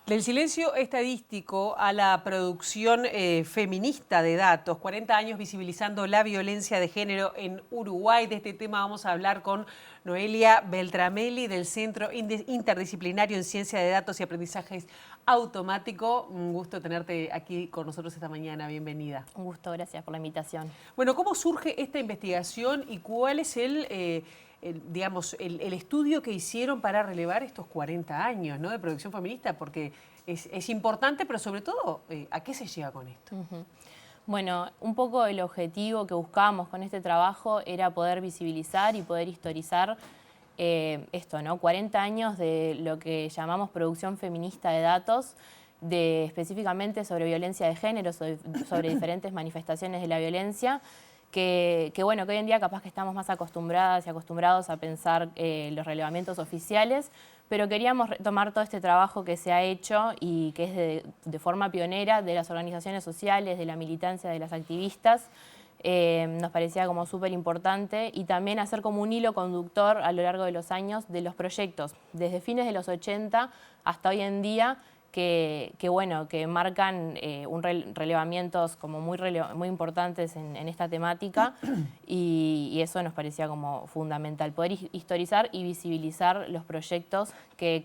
Del silencio estadístico a la producción feminista de datos, 40 años visibilizando la violencia de género en Uruguay. De este tema vamos a hablar con Noelia Beltramelli del Centro Interdisciplinario en Ciencia de Datos y Aprendizajes Automático. Un gusto tenerte aquí con nosotros esta mañana. Bienvenida. Un gusto, gracias por la invitación. Bueno, ¿cómo surge esta investigación y cuál es el estudio que hicieron para relevar estos 40 años, ¿no?, de producción feminista? Porque es importante, pero sobre todo, ¿a qué se llega con esto? Bueno, un poco el objetivo que buscábamos con este trabajo era poder visibilizar y poder historizar esto, ¿no? 40 años de lo que llamamos producción feminista de datos, específicamente sobre violencia de género, sobre diferentes manifestaciones de la violencia, bueno, que hoy en día capaz que estamos más acostumbradas y acostumbrados a pensar los relevamientos oficiales, pero queríamos retomar todo este trabajo que se ha hecho y que es de forma pionera de las organizaciones sociales, de la militancia, de las activistas. Nos parecía como súper importante y también hacer como un hilo conductor a lo largo de los años de los proyectos, desde fines de los 80 hasta hoy en día, bueno, que marcan relevamientos como muy importantes en esta temática y eso nos parecía como fundamental, poder historizar y visibilizar los proyectos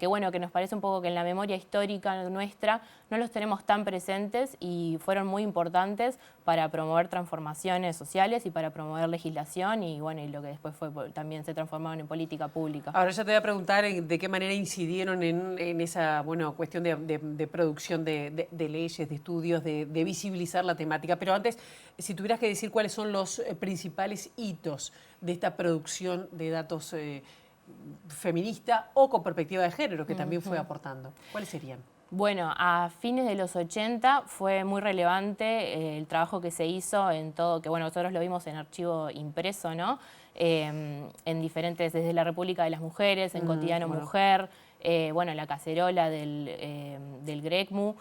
bueno, que nos parece un poco que en la memoria histórica nuestra no los tenemos tan presentes y fueron muy importantes para promover transformaciones sociales y para promover legislación y bueno, y lo que después también se transformaron en política pública. Ahora ya te voy a preguntar de qué manera incidieron en esa cuestión de producción de leyes, de estudios, de visibilizar la temática. Pero antes, si tuvieras que decir cuáles son los principales hitos de esta producción de datos feminista o con perspectiva de género, que también fue aportando, ¿cuáles serían? Bueno, a fines de los 80 fue muy relevante el trabajo que se hizo en todo, que bueno, nosotros lo vimos en archivo impreso, ¿no? En diferentes, desde la República de las Mujeres, en Cotidiano Mujer, bueno, la cacerola del GRECMU.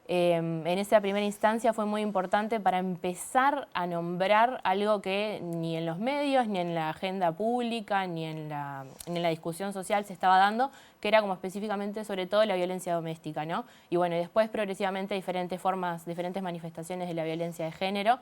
En esa primera instancia fue muy importante para empezar a nombrar algo que ni en los medios, ni en la agenda pública, ni en la discusión social se estaba dando, que era como específicamente sobre todo la violencia doméstica, ¿no? Y bueno, y después progresivamente diferentes formas, diferentes manifestaciones de la violencia de género.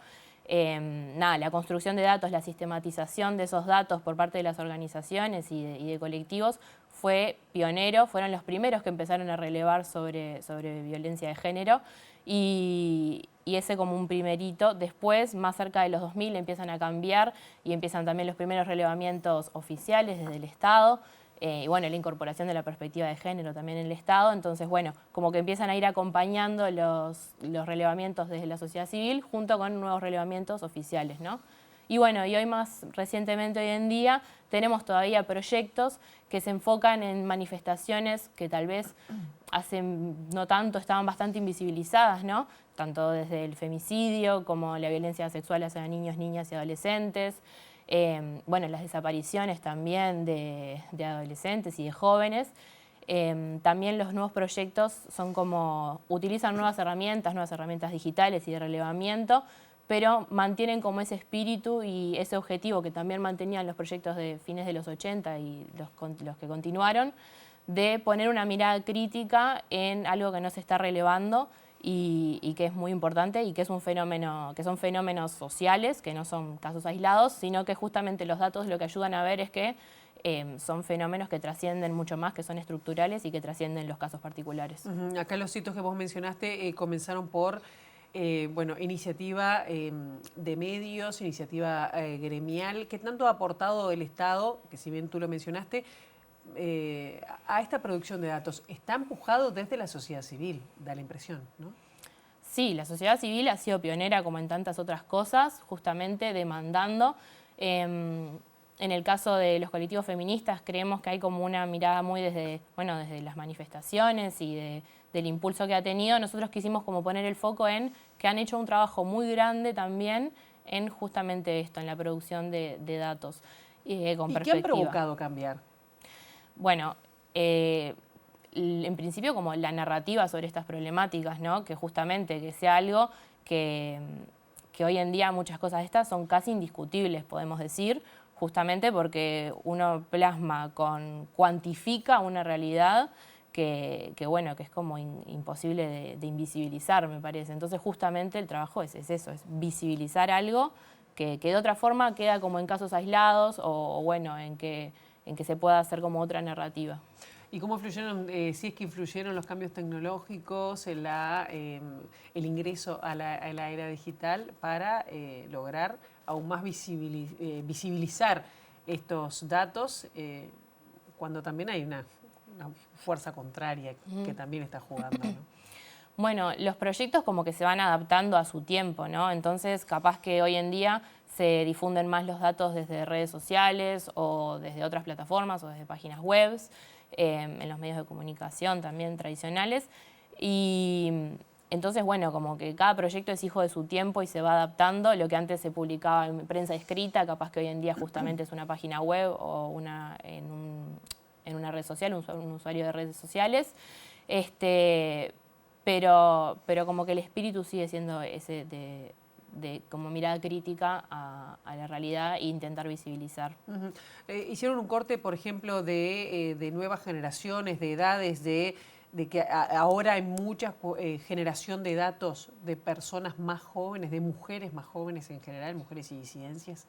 La construcción de datos, la sistematización de esos datos por parte de las organizaciones y de colectivos fue pionero, fueron los primeros que empezaron a relevar sobre violencia de género y ese como un primerito. Después, más cerca de los 2000, empiezan a cambiar y empiezan también los primeros relevamientos oficiales desde el Estado. Y bueno, la incorporación de la perspectiva de género también en el Estado. Entonces, bueno, como que empiezan a ir acompañando los relevamientos desde la sociedad civil junto con nuevos relevamientos oficiales, ¿no? Y bueno, y hoy más recientemente, hoy en día, tenemos todavía proyectos que se enfocan en manifestaciones que tal vez hace no tanto estaban bastante invisibilizadas, ¿no? Tanto desde el femicidio como la violencia sexual hacia niños, niñas y adolescentes. Bueno, las desapariciones también de adolescentes y de jóvenes. También los nuevos proyectos son como, utilizan nuevas herramientas digitales y de relevamiento, pero mantienen como ese espíritu y ese objetivo que también mantenían los proyectos de fines de los 80 y los que continuaron, de poner una mirada crítica en algo que no se está relevando y que es muy importante y que es un fenómeno, que son fenómenos sociales, que no son casos aislados, sino que justamente los datos lo que ayudan a ver es que son fenómenos que trascienden mucho más, que son estructurales y que trascienden los casos particulares. Acá los hitos que vos mencionaste comenzaron por iniciativa de medios, iniciativa gremial. ¿Qué tanto ha aportado el Estado, que si bien tú lo mencionaste, a esta producción de datos? Está empujado desde la sociedad civil, da la impresión, ¿no? Sí, la sociedad civil ha sido pionera como en tantas otras cosas, justamente demandando. En el caso de los colectivos feministas creemos que hay como una mirada muy desde las manifestaciones y del impulso que ha tenido. Nosotros quisimos como poner el foco en que han hecho un trabajo muy grande también en justamente esto, en la producción de datos con perspectiva. ¿Y qué han provocado cambiar? Bueno, en principio como la narrativa sobre estas problemáticas, ¿no? Que justamente que sea algo que hoy en día muchas cosas de estas son casi indiscutibles, podemos decir, justamente porque uno cuantifica una realidad bueno, que es como imposible de invisibilizar, me parece. Entonces justamente el trabajo es eso, es visibilizar algo que de otra forma queda como en casos aislados o bueno, en que se pueda hacer como otra narrativa. ¿Y cómo influyeron, si es que influyeron los cambios tecnológicos, el ingreso a la era digital para lograr aún más visibilizar estos datos cuando también hay una fuerza contraria que también está jugando, ¿no? Bueno, los proyectos como que se van adaptando a su tiempo, ¿no? Entonces, capaz que hoy en día se difunden más los datos desde redes sociales o desde otras plataformas o desde páginas web, en los medios de comunicación también tradicionales. Y entonces, bueno, como que cada proyecto es hijo de su tiempo y se va adaptando. Lo que antes se publicaba en prensa escrita, capaz que hoy en día justamente es una página web o en una red social, un usuario de redes sociales. Pero como que el espíritu sigue siendo ese de como mirada crítica a la realidad e intentar visibilizar. Hicieron un corte, por ejemplo, de nuevas generaciones, de edades, de que ahora hay mucha generación de datos de personas más jóvenes, de mujeres más jóvenes en general, mujeres y disidencias.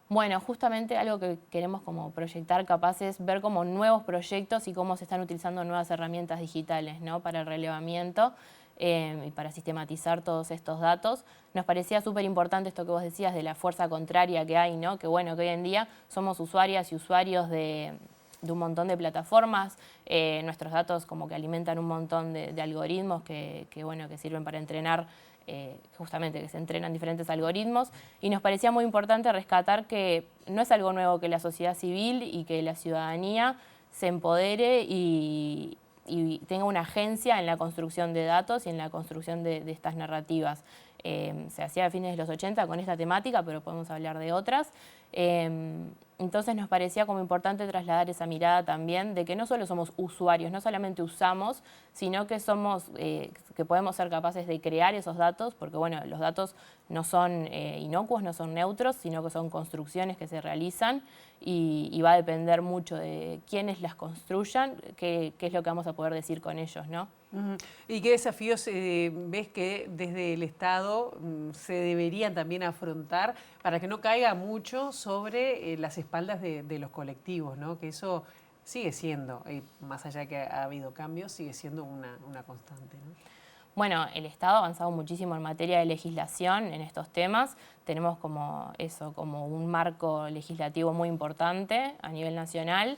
Bueno, justamente algo que queremos como proyectar capaz es ver como nuevos proyectos y cómo se están utilizando nuevas herramientas digitales, ¿no? Para el relevamiento y para sistematizar todos estos datos. Nos parecía súper importante esto que vos decías de la fuerza contraria que hay, ¿no? Que bueno, que hoy en día somos usuarias y usuarios de un montón de plataformas. Nuestros datos como que alimentan un montón de algoritmos que sirven para entrenar justamente que se entrenan diferentes algoritmos y nos parecía muy importante rescatar que no es algo nuevo que la sociedad civil y que la ciudadanía se empodere y tenga una agencia en la construcción de datos y en la construcción de estas narrativas. Se hacía a fines de los 80 con esta temática, pero podemos hablar de otras. Entonces nos parecía como importante trasladar esa mirada también de que no solo somos usuarios, no solamente usamos, sino que que podemos ser capaces de crear esos datos, porque bueno, los datos no son inocuos, no son neutros, sino que son construcciones que se realizan y va a depender mucho de quiénes las construyan, qué es lo que vamos a poder decir con ellos, ¿no? ¿Y qué desafíos ves que desde el Estado se deberían también afrontar para que no caiga mucho sobre las espaldas de los colectivos, ¿no? Que eso sigue siendo, más allá de que ha habido cambios, sigue siendo una constante, ¿no? Bueno, el Estado ha avanzado muchísimo en materia de legislación en estos temas. Tenemos como un marco legislativo muy importante a nivel nacional.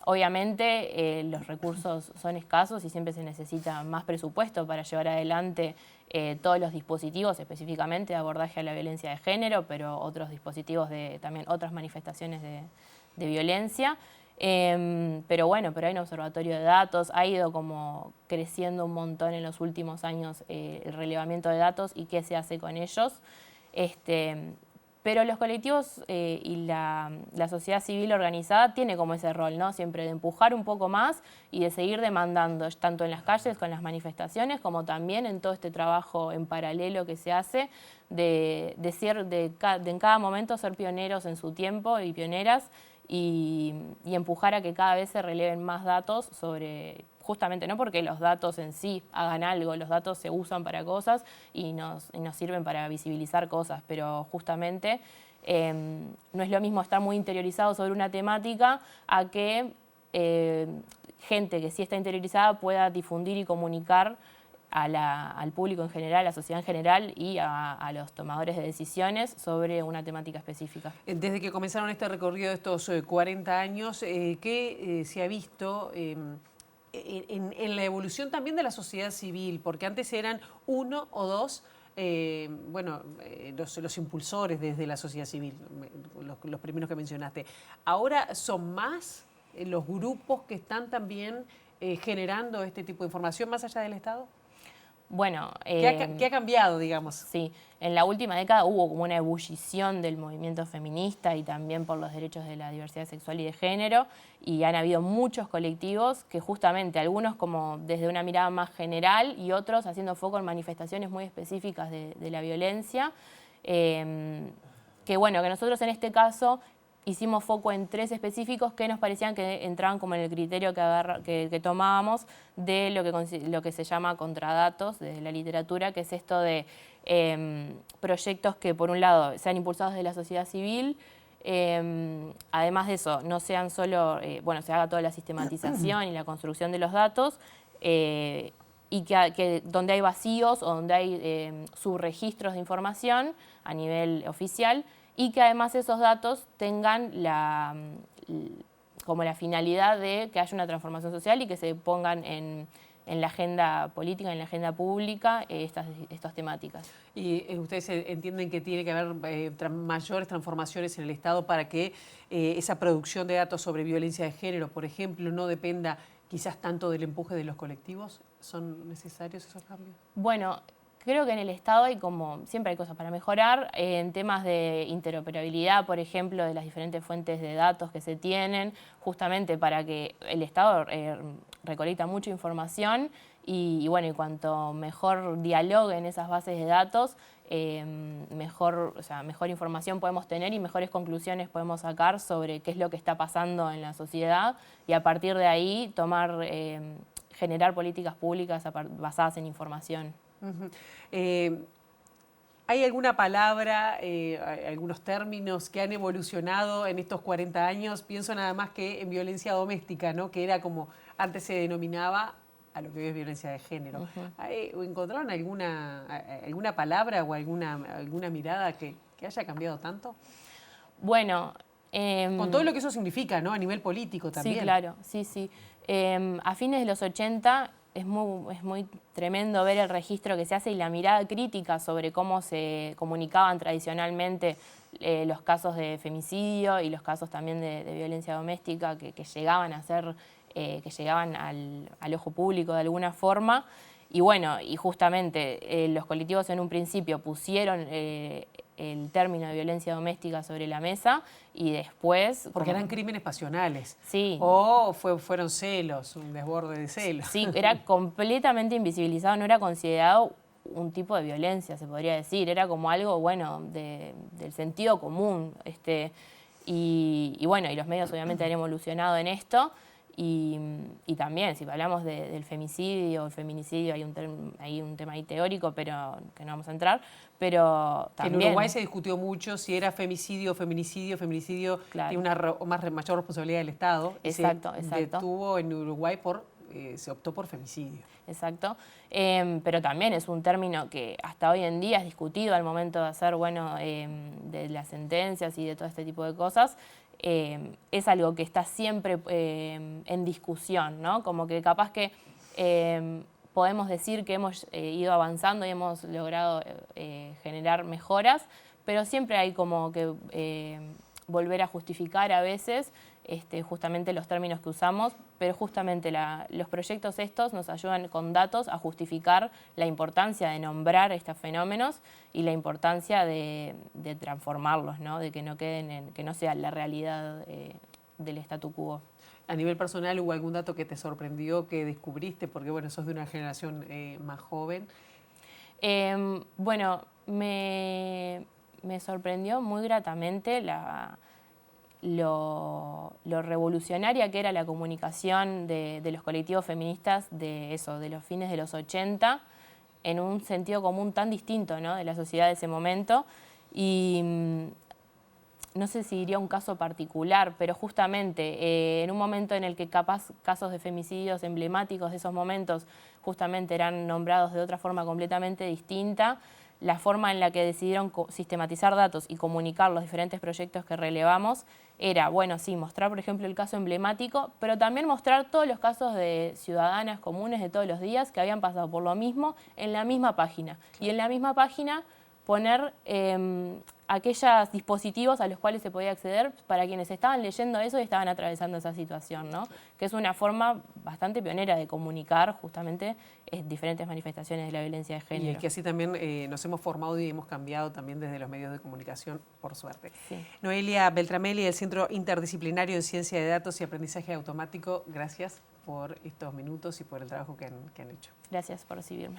Obviamente los recursos son escasos y siempre se necesita más presupuesto para llevar adelante todos los dispositivos, específicamente de abordaje a la violencia de género, pero otros dispositivos también otras manifestaciones de violencia. Pero bueno, pero hay un observatorio de datos, ha ido como creciendo un montón en los últimos años el relevamiento de datos y qué se hace con ellos. Pero los colectivos y la sociedad civil organizada tiene como ese rol, ¿no? Siempre de empujar un poco más y de seguir demandando, tanto en las calles con las manifestaciones, como también en todo este trabajo en paralelo que se hace, de en cada momento ser pioneros en su tiempo y pioneras, y empujar a que cada vez se releven más datos sobre, justamente no porque los datos en sí hagan algo, los datos se usan para cosas y nos sirven para visibilizar cosas, pero justamente no es lo mismo estar muy interiorizado sobre una temática a que gente que sí está interiorizada pueda difundir y comunicar al público en general, a la sociedad en general y a los tomadores de decisiones sobre una temática específica. Desde que comenzaron este recorrido de estos 40 años, ¿qué se ha visto en la evolución también de la sociedad civil? Porque antes eran uno o dos los impulsores desde la sociedad civil, los primeros que mencionaste. Ahora son más los grupos que están también generando este tipo de información más allá del Estado. Bueno, ¿Qué ha cambiado, digamos? Sí, en la última década hubo como una ebullición del movimiento feminista y también por los derechos de la diversidad sexual y de género, y han habido muchos colectivos que justamente, algunos como desde una mirada más general y otros haciendo foco en manifestaciones muy específicas de la violencia, que bueno, que nosotros en este caso hicimos foco en 3 específicos que nos parecían que entraban como en el criterio que tomábamos de lo que se llama contradatos de la literatura, que es esto de proyectos que por un lado sean impulsados de la sociedad civil, además de eso no sean solo, se haga toda la sistematización y la construcción de los datos, y que donde hay vacíos o donde hay subregistros de información a nivel oficial, y que además esos datos tengan como la finalidad de que haya una transformación social y que se pongan en la agenda política, en la agenda pública, estas temáticas. ¿Y ustedes entienden que tiene que haber mayores transformaciones en el Estado para que esa producción de datos sobre violencia de género, por ejemplo, no dependa quizás tanto del empuje de los colectivos? ¿Son necesarios esos cambios? Bueno, creo que en el Estado siempre hay cosas para mejorar, en temas de interoperabilidad, por ejemplo, de las diferentes fuentes de datos que se tienen, justamente para que el Estado recolecta mucha información y cuanto mejor dialoguen esas bases de datos, mejor información podemos tener y mejores conclusiones podemos sacar sobre qué es lo que está pasando en la sociedad y a partir de ahí generar políticas públicas basadas en información. ¿Hay alguna palabra, algunos términos que han evolucionado en estos 40 años? Pienso nada más que en violencia doméstica, ¿no? Que era como antes se denominaba a lo que hoy es violencia de género. ¿Encontraron alguna palabra o alguna mirada que haya cambiado tanto? Bueno, con todo lo que eso significa, ¿no? A nivel político también. Sí, claro, sí. A fines de los 80 es muy tremendo ver el registro que se hace y la mirada crítica sobre cómo se comunicaban tradicionalmente los casos de femicidio y los casos también de violencia doméstica que llegaban a ser, que llegaban al ojo público de alguna forma. Y justamente los colectivos en un principio pusieron el término de violencia doméstica sobre la mesa y después... Porque eran crímenes pasionales. Sí. O fueron celos, un desborde de celos. Sí, era completamente invisibilizado, no era considerado un tipo de violencia, se podría decir. Era como algo, del sentido común. Y los medios obviamente han evolucionado en esto. Y también, si hablamos del femicidio o el feminicidio, hay un tema ahí teórico, pero que no vamos a entrar. Pero también... En Uruguay se discutió mucho si era femicidio o feminicidio. Feminicidio tiene una mayor responsabilidad del Estado. Exacto. Se detuvo en Uruguay se optó por femicidio. Exacto. Pero también es un término que hasta hoy en día es discutido al momento de hacer, de las sentencias y de todo este tipo de cosas. Es algo que está siempre en discusión, ¿no? Como que capaz que podemos decir que hemos ido avanzando y hemos logrado generar mejoras, pero siempre hay como que volver a justificar a veces justamente los términos que usamos, pero justamente los proyectos estos nos ayudan con datos a justificar la importancia de nombrar estos fenómenos y la importancia de transformarlos, ¿no? De que no queden que no sea la realidad del statu quo. A nivel personal, ¿hubo algún dato que te sorprendió, que descubriste? Porque sos de una generación más joven. Me sorprendió muy gratamente lo revolucionaria que era la comunicación de los colectivos feministas de los fines de los 80 en un sentido común tan distinto, ¿no? De la sociedad de ese momento. Y no sé si diría un caso particular, pero justamente en un momento en el que capaz casos de femicidios emblemáticos de esos momentos justamente eran nombrados de otra forma completamente distinta, la forma en la que decidieron sistematizar datos y comunicar los diferentes proyectos que relevamos era, mostrar, por ejemplo, el caso emblemático, pero también mostrar todos los casos de ciudadanas comunes de todos los días que habían pasado por lo mismo en la misma página. Y en la misma página poner aquellos dispositivos a los cuales se podía acceder para quienes estaban leyendo eso y estaban atravesando esa situación, ¿no? Que es una forma bastante pionera de comunicar justamente diferentes manifestaciones de la violencia de género. Y que así también nos hemos formado y hemos cambiado también desde los medios de comunicación, por suerte. Sí. Noelia Beltramelli, del Centro Interdisciplinario de Ciencia de Datos y Aprendizaje Automático, gracias por estos minutos y por el trabajo que han hecho. Gracias por recibirme.